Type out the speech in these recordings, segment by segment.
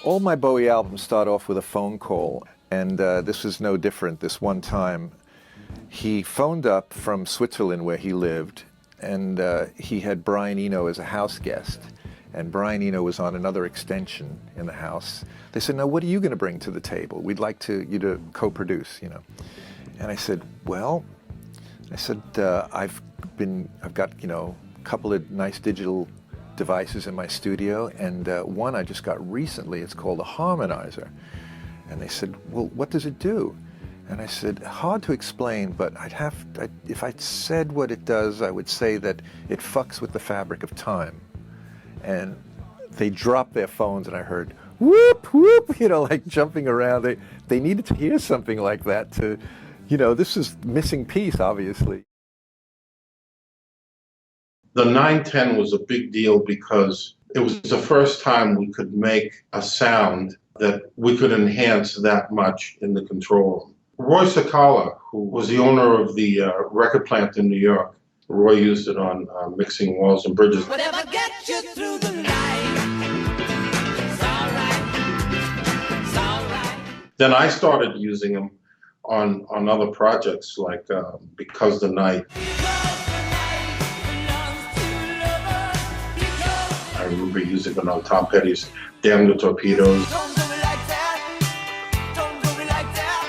All my Bowie albums start off with a phone call, and this was no different. This one time, he phoned up from Switzerland where he lived, and he had Brian Eno as a house guest. And Brian Eno was on another extension in the house. They said, "No, what are you going to bring to the table? We'd like you to co-produce, you know." And I said, "Well," I've got, you know, a couple of nice digital devices in my studio, and one I just got recently. It's called a Harmonizer." And they said, "Well, what does it do?" And I said, "Hard to explain, but if I said what it does, I would say that it fucks with the fabric of time." And they dropped their phones, and I heard whoop whoop, you know, like jumping around. They needed to hear something like that to, you know, this is missing piece, obviously. The 910 was a big deal because it was the first time we could make a sound that we could enhance that much in the control room. Roy Cicala, who was the owner of the record plant in New York, Roy used it on mixing Walls and Bridges. Whatever gets you through the night, it's all right, it's all right. Then I started using them on other projects like Because the Night. I remember using it on Tom Petty's Damn the Torpedoes. Don't do it like that. Don't do it like that.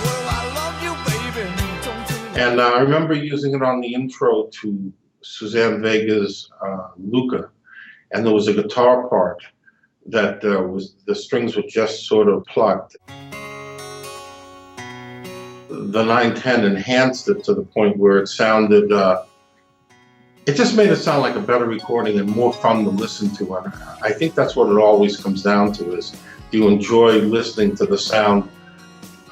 Oh, I love you, baby. Don't do it like And I remember using it on the intro to Suzanne Vega's Luca. And there was a guitar part that the strings were just sort of plucked. The 910 enhanced it to the point where it sounded, it just made it sound like a better recording and more fun to listen to. And I think that's what it always comes down to, is do you enjoy listening to the sound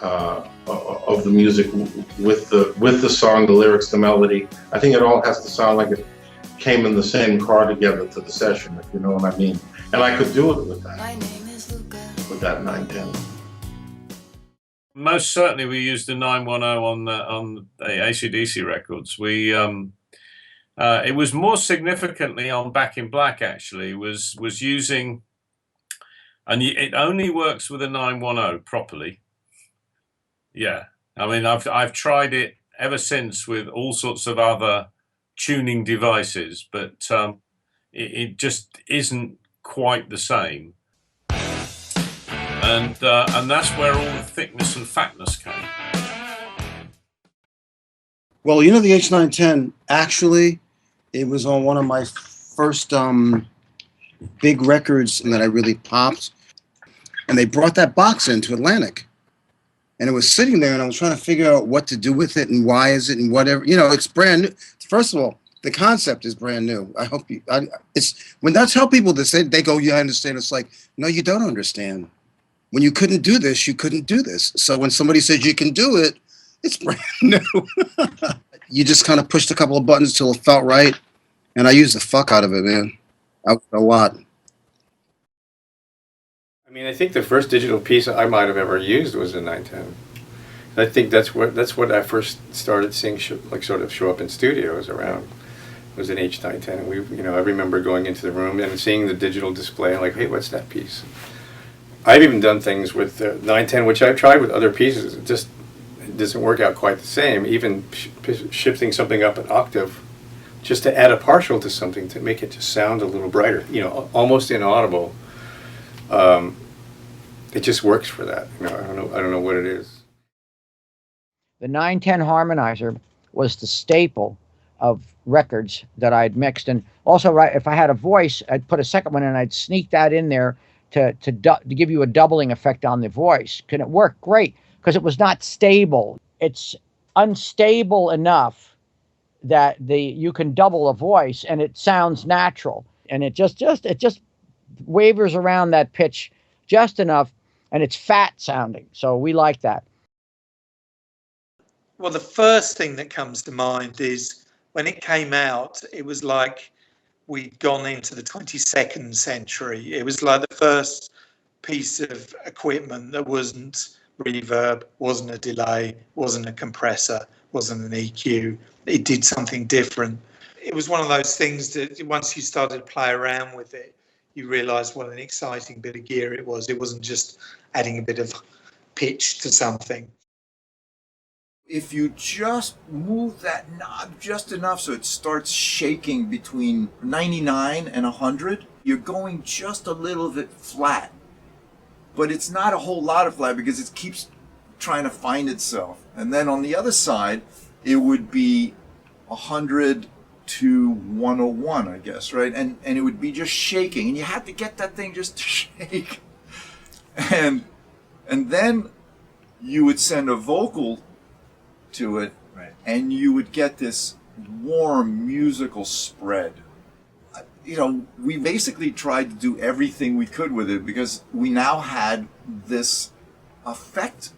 of the music with the song, the lyrics, the melody. I think it all has to sound like it came in the same car together to the session, if you know what I mean. And I could do it with that. My name is Luca. With that 910. Most certainly, we used the 910 on the AC/DC records. It was more significantly on Back in Black. Actually, was using, and it only works with a 910 properly. Yeah, I mean, I've tried it ever since with all sorts of other tuning devices, but it just isn't quite the same. And that's where all the thickness and fatness came. Well, you know, the H910, actually, it was on one of my first big records that I really popped. And they brought that box into Atlantic. And it was sitting there, and I was trying to figure out what to do with it and why is it and whatever. You know, it's brand new. First of all, the concept is brand new. I hope you, it's, when I tell people this, they go, yeah, I understand. It's like, no, you don't understand. When you couldn't do this, you couldn't do this. So when somebody says you can do it, it's brand new. You just kind of pushed a couple of buttons till it felt right. And I used the fuck out of it, man. A lot. I mean, I think the first digital piece I might have ever used was a 910. I think that's what I first started seeing sort of show up in studios around. Was an H910, and we, you know, I remember going into the room and seeing the digital display and like, hey, what's that piece? I've even done things with the 910, which I've tried with other pieces. It doesn't work out quite the same. Even shifting something up an octave, just to add a partial to something to make it just sound a little brighter, you know, almost inaudible. It just works for that. You know, I don't know what it is. The 910 Harmonizer was the staple of records that I'd mixed, and also, if I had a voice, I'd put a second one and I'd sneak that in there to give you a doubling effect on the voice. Can it work? Great, because it was not stable. It's unstable enough that you can double a voice and it sounds natural, and it just wavers around that pitch just enough, and it's fat sounding. So we like that. Well, the first thing that comes to mind is when it came out, it was like we'd gone into the 22nd century. It was like the first piece of equipment that wasn't reverb, wasn't a delay, wasn't a compressor, wasn't an EQ. It did something different. It was one of those things that once you started to play around with it, you realise what an exciting bit of gear it was. It wasn't just adding a bit of pitch to something. If you just move that knob just enough so it starts shaking between 99 and 100, you're going just a little bit flat. But it's not a whole lot of flat because it keeps trying to find itself. And then on the other side, it would be 100 to 101, I guess, right? And it would be just shaking. And you had to get that thing just to shake. And then you would send a vocal to it, right, and you would get this warm musical spread. You know, we basically tried to do everything we could with it because we now had this effect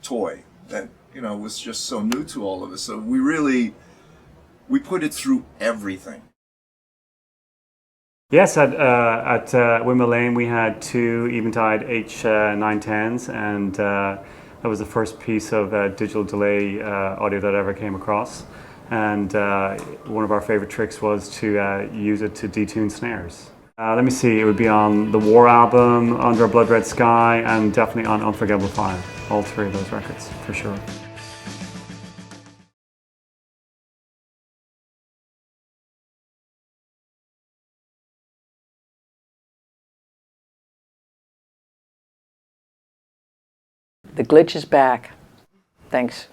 toy that, you know, was just so new to all of us. So we put it through everything. Yes, at Windmill Lane we had two Eventide H910s, and that was the first piece of digital delay audio that I ever came across. And one of our favorite tricks was to use it to detune snares. Let me see, it would be on the War album, Under a Blood Red Sky, and definitely on Unforgettable Fire. All three of those records, for sure. The glitch is back. Thanks.